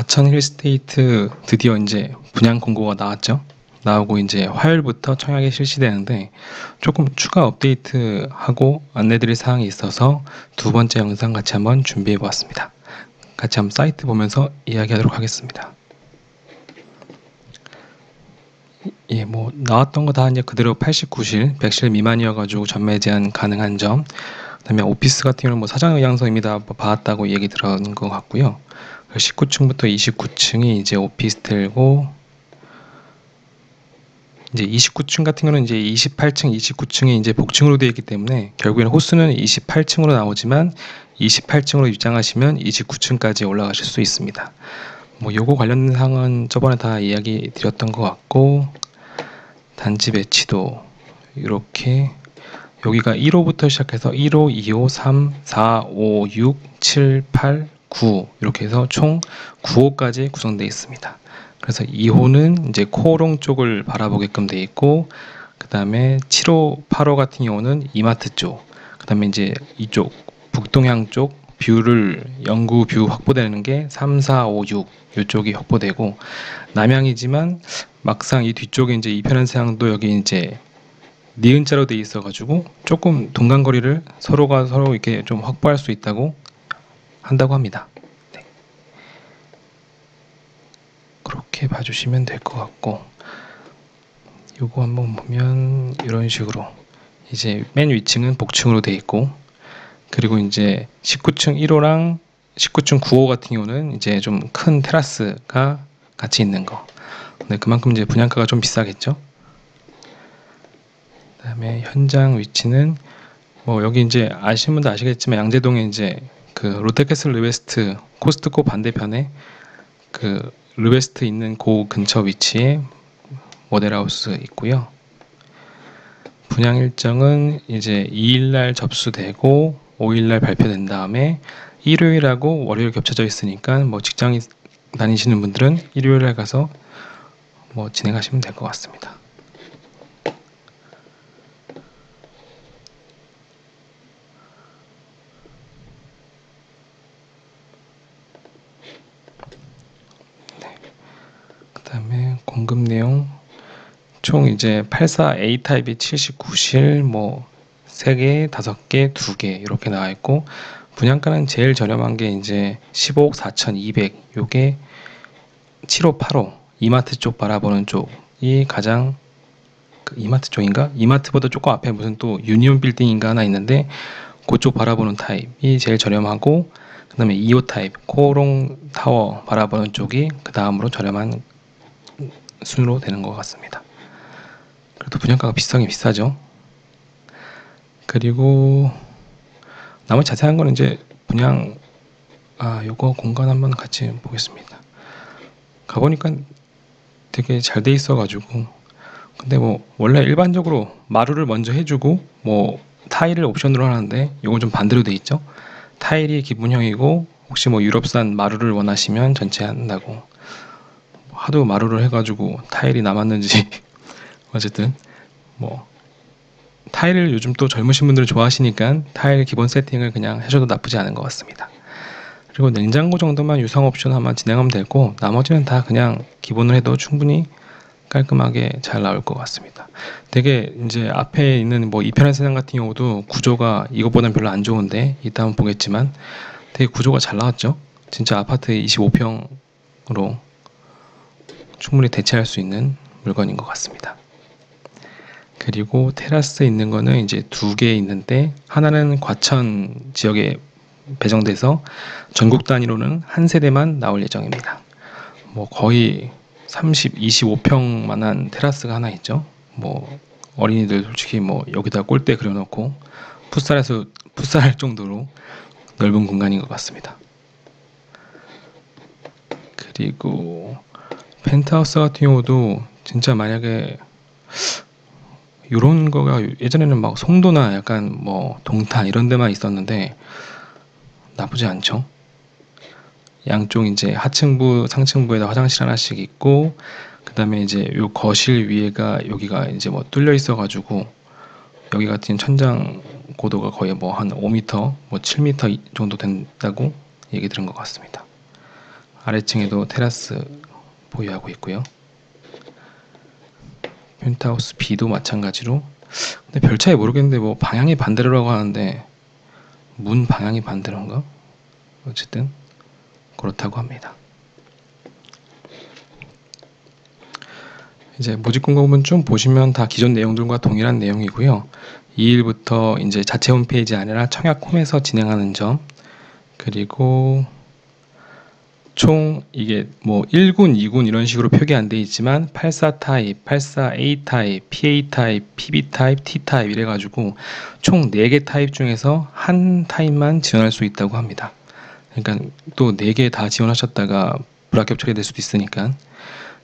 과천 힐스테이트 드디어 이제 분양 공고가 나왔죠. 나오고 이제 화요일부터 청약이 실시되는데 조금 추가 업데이트하고 안내드릴 사항이 있어서 두 번째 영상 같이 한번 준비해 보았습니다. 같이 한번 사이트 보면서 이야기하도록 하겠습니다. 예, 뭐 나왔던 거 다 이제 그대로 89실, 100실 미만이어가지고 전매 제한 가능한 점. 그다음에 오피스 같은 경우는 뭐 사전 의향서입니다. 뭐 받았다고 얘기 들은 것 같고요. 19층부터 29층이 이제 오피스텔고, 이제 29층 같은 경우는 이제 28층, 29층이 이제 복층으로 되어 있기 때문에 결국에는 호수는 28층으로 나오지만 28층으로 입장하시면 29층까지 올라가실 수 있습니다. 뭐 요거 관련된 사항은 저번에 다 이야기 드렸던 것 같고, 단지 배치도 이렇게 여기가 1호부터 시작해서 1호, 2호, 3, 4, 5, 6, 7, 8, 9 이렇게 해서 총 9호까지 구성되어 있습니다. 그래서 2호는 이제 코오롱 쪽을 바라보게끔 되어 있고, 그 다음에 7호, 8호 같은 경우는 이마트 쪽, 그 다음에 이제 이쪽 북동향 쪽 뷰를 영구 뷰 확보되는 게 3, 4, 5, 6 이쪽이 확보되고, 남향이지만 막상 이 뒤쪽에 이제 이편한 세상도 여기 이제 니은자로 돼 있어가지고 조금 동간거리를 서로가 서로 이렇게 좀 확보할 수 있다고 한다고 합니다. 네. 그렇게 봐주시면 될 것 같고, 요거 한번 보면 이런 식으로 이제 맨 위층은 복층으로 돼 있고, 그리고 이제 19층 1호랑 19층 9호 같은 경우는 이제 좀 큰 테라스가 같이 있는 거. 네, 그만큼 이제 분양가가 좀 비싸겠죠. 그다음에 현장 위치는 뭐 여기 이제 아시는 분도 아시겠지만 양재동에 이제 그 롯데캐슬 르웨스트 코스트코 반대편에 그 르웨스트 있는 그 근처 위치에 모델하우스 있고요. 분양 일정은 이제 2일날 접수되고 5일날 발표된 다음에 일요일하고 월요일 겹쳐져 있으니까 뭐 직장 다니시는 분들은 일요일에 가서 뭐 진행하시면 될 것 같습니다. 그 다음에 공급 내용 총 이제 84A 타입이 79실, 뭐 3개, 5개, 2개 이렇게 나와 있고, 분양가는 제일 저렴한 게 이제 15억 4,200, 요게 7호, 8호 이마트 쪽 바라보는 쪽이 가장 이마트 쪽인가? 이마트보다 조금 앞에 무슨 또 유니온 빌딩인가 하나 있는데 그쪽 바라보는 타입이 제일 저렴하고, 그 다음에 2호 타입 코오롱 타워 바라보는 쪽이 그 다음으로 저렴한 순으로 되는 것 같습니다. 그래도 분양가가 비싸긴 비싸죠. 그리고 나머지 자세한 거는 이제 분양, 요거 공간 한번 같이 보겠습니다. 가보니까 되게 잘 돼 있어가지고, 근데 뭐 원래 일반적으로 마루를 먼저 해주고 뭐 타일을 옵션으로 하는데 요건 좀 반대로 돼 있죠. 타일이 기본형이고 혹시 뭐 유럽산 마루를 원하시면 전체 한다고. 하도 마루를 해가지고 타일이 남았는지 어쨌든 뭐 타일을 요즘 또 젊으신 분들 좋아하시니까 타일 기본 세팅을 그냥 해줘도 나쁘지 않은 것 같습니다. 그리고 냉장고 정도만 유상 옵션 하면 진행하면 되고, 나머지는 다 그냥 기본으로 해도 충분히 깔끔하게 잘 나올 것 같습니다. 되게 이제 앞에 있는 뭐 이편한 세상 같은 경우도 구조가 이것보다는 별로 안 좋은데 이따 한번 보겠지만 되게 구조가 잘 나왔죠. 진짜 아파트 25평으로 충분히 대체할 수 있는 물건인 것 같습니다. 그리고 테라스 있는 거는 이제 2개 있는데, 하나는 과천 지역에 배정돼서 전국 단위로는 한 세대만 나올 예정입니다. 뭐 거의 25평만한 테라스가 하나 있죠. 뭐 어린이들 솔직히 뭐 여기다 골대 그려놓고 풋살할 정도로 넓은 공간인 것 같습니다. 그리고 펜트하우스 같은 경우도 진짜 만약에 이런 거가 예전에는 막 송도나 약간 뭐 동탄 이런 데만 있었는데 나쁘지 않죠. 양쪽 이제 하층부, 상층부에다 화장실 하나씩 있고, 그 다음에 이제 요 거실 위에가 여기가 이제 뭐 뚫려 있어가지고 여기 같은 천장 고도가 거의 뭐 한 5m, 뭐 7m 정도 된다고 얘기 들은 것 같습니다. 아래층에도 테라스 보유하고 있고요. 펜트하우스 B도 마찬가지로. 근데 별 차이 모르겠는데 뭐 방향이 반대로라고 하는데 문 방향이 반대로인가? 어쨌든 그렇다고 합니다. 이제 모집 공고문 좀 보시면 다 기존 내용들과 동일한 내용이고요. 2일부터 이제 자체 홈페이지 아니라 청약 홈에서 진행하는 점, 그리고 총 이게 뭐 1군, 2군 이런 식으로 표기 안 돼 있지만 84 타입, 84 A 타입, PA 타입, PB 타입, T 타입 이래가지고 총 4개 타입 중에서 한 타입만 지원할 수 있다고 합니다. 그러니까 또 4개 다 지원하셨다가 불합격 처리될 수도 있으니까.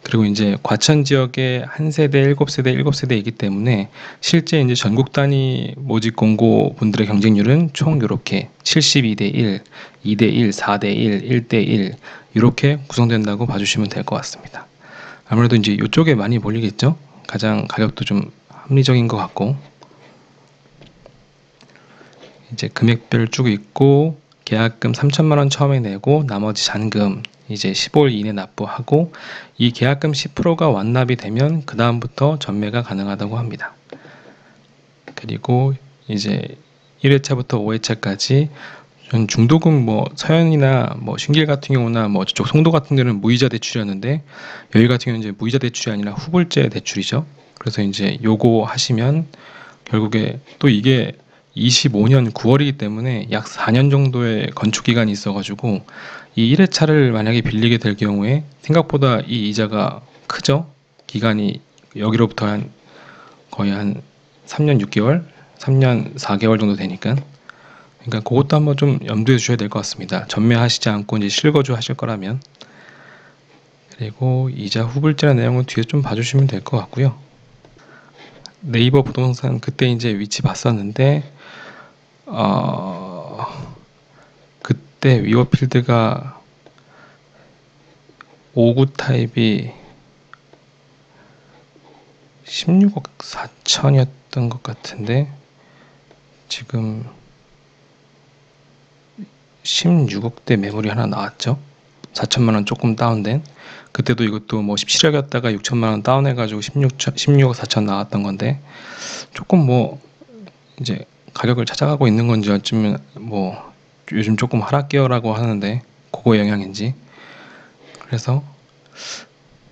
그리고 이제 과천 지역에 한 세대, 7세대, 7세대이기 때문에 실제 이제 전국 단위 모집 공고 분들의 경쟁률은 총 이렇게 72대 1, 2대 1, 4대 1, 1대 1 이렇게 구성된다고 봐주시면 될 것 같습니다. 아무래도 이제 이쪽에 많이 몰리겠죠? 가장 가격도 좀 합리적인 것 같고. 이제 금액별 쭉 있고 계약금 3천만 원 처음에 내고 나머지 잔금 이제 15일 이내 납부하고 이 계약금 10%가 완납이 되면 그 다음부터 전매가 가능하다고 합니다. 그리고 이제 1회차부터 5회차까지 중도금 뭐 서현이나 뭐 신길 같은 경우나 뭐 저쪽 송도 같은 데는 무이자 대출이었는데 여기 같은 경우는 이제 무이자 대출이 아니라 후불제 대출이죠. 그래서 이제 요거 하시면 결국에 또 이게 25년 9월이기 때문에 약 4년 정도의 건축 기간이 있어가지고 이 1회차를 만약에 빌리게 될 경우에 생각보다 이 이자가 크죠. 기간이 여기로부터 한 거의 한 3년 6개월, 3년 4개월 정도 되니까. 그러니까 그것도 한번 좀 염두에 주셔야 될 것 같습니다. 전매하시지 않고 이제 실거주 하실 거라면. 그리고 이자 후불제라는 내용은 뒤에 좀 봐주시면 될 것 같고요. 네이버 부동산 그때 이제 위치 봤었는데 그때 위워필드가 5구 타입이 16억 4천이었던 것 같은데 지금 16억대 매물이 하나 나왔죠. 4천만 원 조금 다운된. 그때도 이것도 뭐 17억이었다가 6천만 원 다운해가지고 16억 4천 나왔던 건데 조금 뭐 이제 가격을 찾아가고 있는 건지 어쩌면 뭐 요즘 조금 하락기어라고 하는데 그거 영향인지. 그래서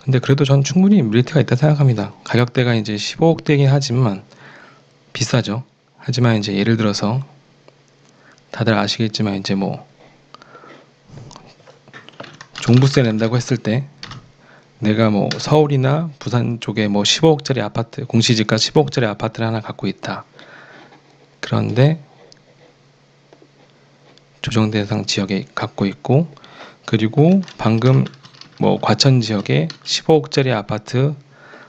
근데 그래도 전 충분히 메리트가 있다 생각합니다. 가격대가 이제 15억대긴 하지만 비싸죠. 하지만 이제 예를 들어서 다들 아시겠지만 이제 뭐 종부세 낸다고 했을 때 내가 뭐 서울이나 부산 쪽에 뭐 15억짜리 아파트, 공시지가 15억짜리 아파트를 하나 갖고 있다. 그런데 조정 대상 지역에 갖고 있고, 그리고 방금 뭐 과천 지역에 15억짜리 아파트,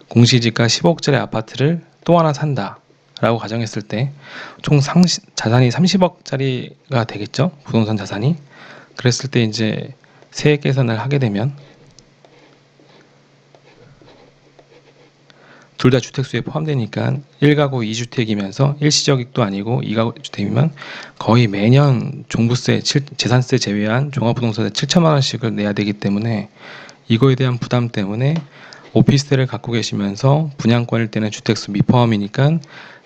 공시지가 15억짜리 아파트를 또 하나 산다 라고 가정했을 때 총 자산이 30억짜리가 되겠죠, 부동산 자산이. 그랬을 때 이제 세액 계산을 하게 되면 둘 다 주택수에 포함되니까 1가구 2주택이면서 일시적액도 아니고 2가구 주택이면 거의 매년 종부세, 재산세 제외한 종합부동산세 7천만 원씩을 내야 되기 때문에 이거에 대한 부담 때문에 오피스텔을 갖고 계시면서 분양권일 때는 주택수 미포함이니까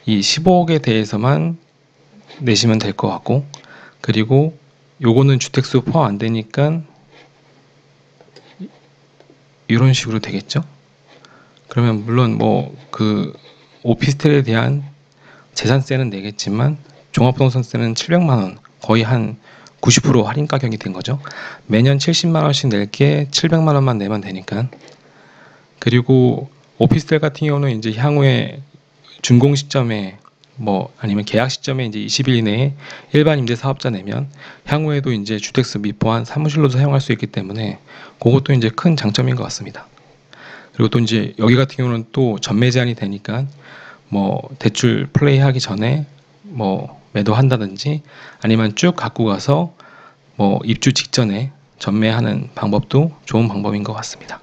이 15억에 대해서만 내시면 될 것 같고, 그리고 요거는 주택수 포함 안 되니까 이런 식으로 되겠죠. 그러면 물론 뭐 그 오피스텔에 대한 재산세는 내겠지만 종합부동산세는 700만 원, 거의 한 90% 할인 가격이 된 거죠. 매년 70만 원씩 낼게 700만 원만 내면 되니까. 그리고 오피스텔 같은 경우는 이제 향후에 준공 시점에 뭐 아니면 계약 시점에 이제 20일 이내에 일반 임대 사업자 내면 향후에도 이제 주택수 미포한 사무실로도 사용할 수 있기 때문에 그것도 이제 큰 장점인 것 같습니다. 그리고 또 이제 여기 같은 경우는 또 전매 제한이 되니까 뭐 대출 플레이 하기 전에 뭐 매도한다든지 아니면 쭉 갖고 가서 뭐 입주 직전에 전매하는 방법도 좋은 방법인 것 같습니다.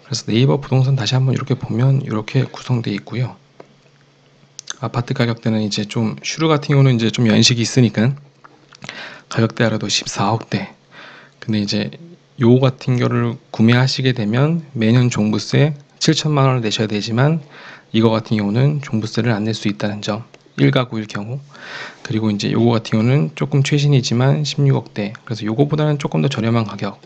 그래서 네이버 부동산 다시 한번 이렇게 보면 이렇게 구성되어 있고요. 아파트 가격대는 이제 좀 슈르 같은 경우는 이제 좀 연식이 있으니까 가격대 알아도 14억대, 근데 이제 요 같은 경우를 구매하시게 되면 매년 종부세 7천만 원을 내셔야 되지만 이거 같은 경우는 종부세를 안 낼 수 있다는 점. 1가구일 경우. 그리고 이제 요거 같은 경우는 조금 최신이지만 16억대. 그래서 요거보다는 조금 더 저렴한 가격.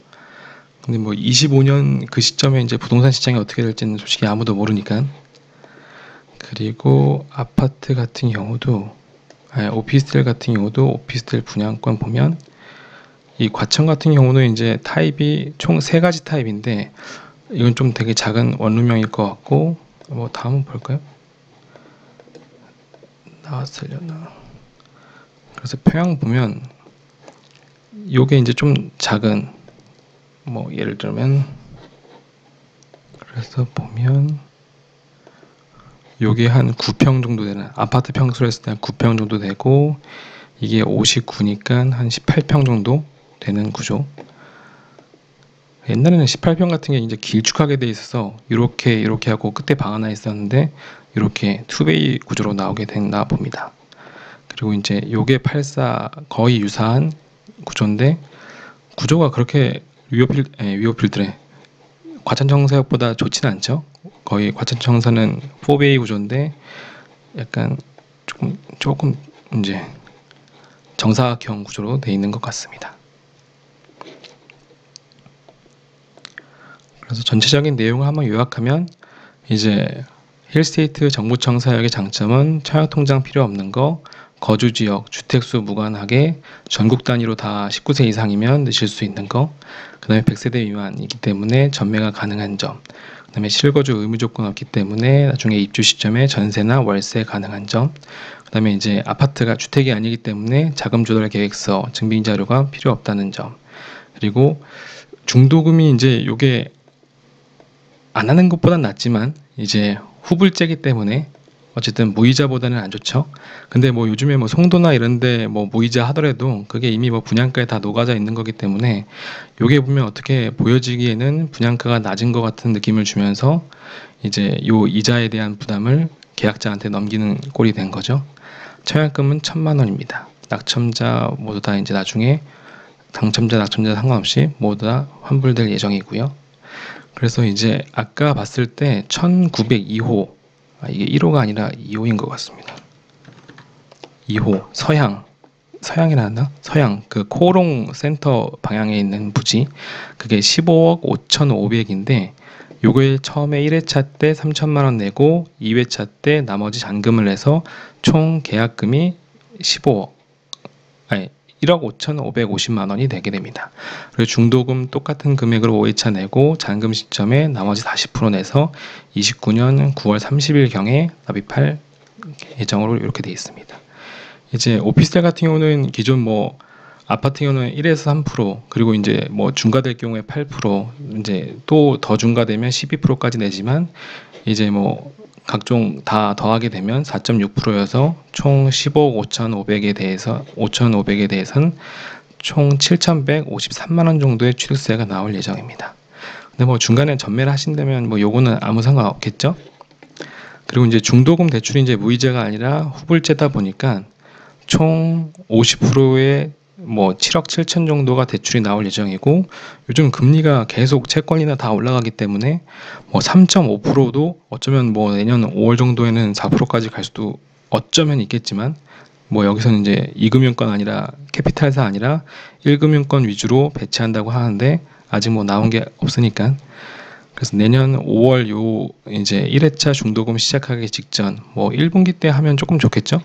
근데 뭐 25년 그 시점에 이제 부동산 시장이 어떻게 될지는 솔직히 아무도 모르니까. 그리고 아파트 같은 경우도 오피스텔 같은 경우도 오피스텔 분양권 보면 이 과천 같은 경우는 이제 타입이 총 3가지 타입인데 이건 좀 되게 작은 원룸형일 것 같고, 뭐 다음은 볼까요? 나왔으려나. 그래서 평양 보면 요게 이제 좀 작은, 뭐 예를 들면 그래서 보면 요게 한 9평 정도 되는, 아파트 평수로 했을 때 한 9평 정도 되고, 이게 59니까 한 18평 정도 되는 구조. 옛날에는 18평 같은 게 이제 길쭉하게 돼 있어서 이렇게 하고 끝에 방 하나 있었는데 이렇게 투베이 구조로 나오게 됐나 봅니다. 그리고 이제 요게 84 거의 유사한 구조인데 구조가 그렇게 위오필드래 과천청사역보다 좋지는 않죠. 거의 과천청사는 4베이 구조인데 약간 조금 이제 정사각형 구조로 돼 있는 것 같습니다. 그래서 전체적인 내용을 한번 요약하면 이제 힐스테이트 정부청사역의 장점은 청약통장 필요 없는 거, 거주지역, 주택수 무관하게 전국 단위로 다 19세 이상이면 넣으실 수 있는 거, 그 다음에 100세대 미만이기 때문에 전매가 가능한 점, 그 다음에 실거주 의무 조건 없기 때문에 나중에 입주 시점에 전세나 월세 가능한 점, 그 다음에 이제 아파트가 주택이 아니기 때문에 자금 조달 계획서, 증빙 자료가 필요 없다는 점, 그리고 중도금이 이제 요게 안 하는 것보단 낫지만 이제 후불제기 때문에 어쨌든 무이자보다는 안 좋죠. 근데 뭐 요즘에 뭐 송도나 이런데 뭐 무이자 하더라도 그게 이미 뭐 분양가에 다 녹아져 있는 거기 때문에 요게 보면 어떻게 보여지기에는 분양가가 낮은 것 같은 느낌을 주면서 이제 요 이자에 대한 부담을 계약자한테 넘기는 꼴이 된 거죠. 청약금은 1,000만 원입니다. 낙첨자 모두 다 이제 나중에 당첨자 낙첨자 상관없이 모두 다 환불될 예정이고요. 그래서 이제 아까 봤을 때 1902호, 이게 1호가 아니라 2호인 것 같습니다. 2호 서양이 나왔나? 서양 그 코롱 센터 방향에 있는 부지, 그게 15억 5,500인데 요걸 처음에 1회차 때 3천만 원 내고 2회차 때 나머지 잔금을 내서 총 계약금이 1억 5,550만 원이 되게 됩니다. 그리고 중도금 똑같은 금액으로 5회차 내고 잔금 시점에 나머지 40% 내서 29년 9월 30일경에 납입할 예정으로 이렇게 되어 있습니다. 이제 오피스텔 같은 경우는 기존 뭐 아파트 경우는 1에서 3%, 그리고 이제 뭐 중과될 경우에 8%, 이제 또 더 중과되면 12%까지 내지만 이제 뭐 각종 다 더하게 되면 4.6%여서 총 15억 5,500에 대해선 총 7,153만 원 정도의 취득세가 나올 예정입니다. 근데 뭐 중간에 전매를 하신다면 뭐 요거는 아무 상관 없겠죠? 그리고 이제 중도금 대출이 이제 무이자가 아니라 후불제다 보니까 총 50%의 뭐 7억 7천 정도가 대출이 나올 예정이고, 요즘 금리가 계속 채권이나 다 올라가기 때문에 뭐 3.5%도 어쩌면 뭐 내년 5월 정도에는 4%까지 갈 수도 어쩌면 있겠지만, 뭐 여기서는 이제 2금융권 아니라 캐피탈사 아니라 1금융권 위주로 배치한다고 하는데 아직 뭐 나온 게 없으니까. 그래서 내년 5월 요 이제 1회차 중도금 시작하기 직전 뭐 1분기 때 하면 조금 좋겠죠?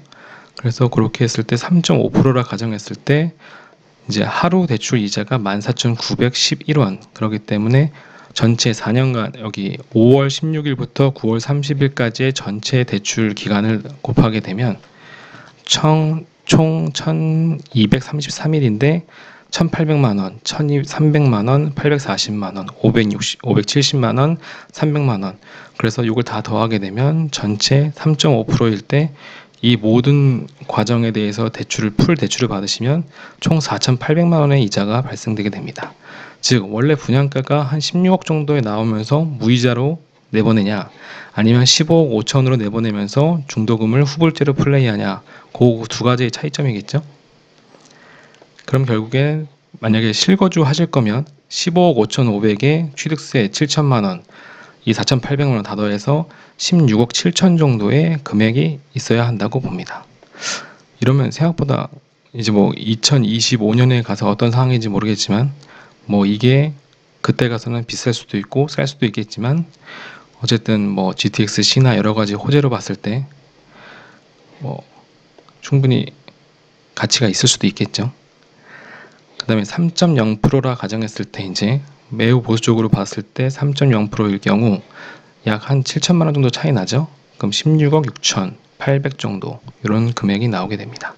그래서 그렇게 했을 때 3.5%라 가정했을 때 이제 하루 대출 이자가 14,911원, 그렇기 때문에 전체 4년간 여기 5월 16일부터 9월 30일까지의 전체 대출 기간을 곱하게 되면 총 1233일인데 1,800만 원, 1,300만 원, 840만 원, 570만 원, 300만 원. 그래서 이걸 다 더하게 되면 전체 3.5%일 때 이 모든 과정에 대해서 풀 대출을 받으시면 총 4,800만 원의 이자가 발생되게 됩니다. 즉 원래 분양가가 한 16억 정도에 나오면서 무이자로 내보내냐, 아니면 15억 5천으로 내보내면서 중도금을 후불제로 플레이하냐, 그 두 가지의 차이점이겠죠. 그럼 결국엔 만약에 실거주 하실 거면 15억 5,500에 취득세 7천만 원, 이 4,800만 원 다 더해서 16억 7천 정도의 금액이 있어야 한다고 봅니다. 이러면 생각보다 이제 뭐 2025년에 가서 어떤 상황인지 모르겠지만 뭐 이게 그때 가서는 비쌀 수도 있고 쌀 수도 있겠지만 어쨌든 뭐 GTX C나 여러 가지 호재로 봤을 때 뭐 충분히 가치가 있을 수도 있겠죠. 그 다음에 3.0%라 가정했을 때 이제 매우 보수적으로 봤을 때 3.0%일 경우 약 한 7천만 원 정도 차이 나죠. 그럼 16억 6,800 정도 이런 금액이 나오게 됩니다.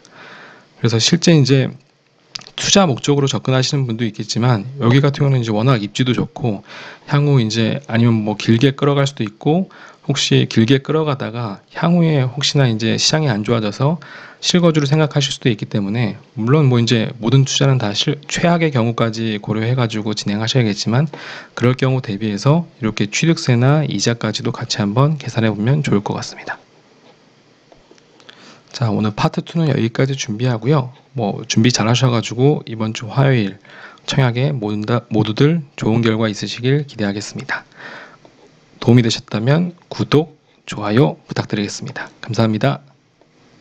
그래서 실제 이제 투자 목적으로 접근하시는 분도 있겠지만 여기 같은 경우는 이제 워낙 입지도 좋고 향후 이제 아니면 뭐 길게 끌어갈 수도 있고 혹시 길게 끌어가다가 향후에 혹시나 이제 시장이 안 좋아져서 실거주를 생각하실 수도 있기 때문에 물론 뭐 이제 모든 투자는 다 최악의 경우까지 고려해 가지고 진행하셔야겠지만 그럴 경우 대비해서 이렇게 취득세나 이자까지도 같이 한번 계산해 보면 좋을 것 같습니다. 자, 오늘 파트 2는 여기까지 준비하고요. 뭐 준비 잘 하셔가지고 이번 주 화요일 청약에 모두들 좋은 결과 있으시길 기대하겠습니다. 도움이 되셨다면 구독, 좋아요 부탁드리겠습니다. 감사합니다.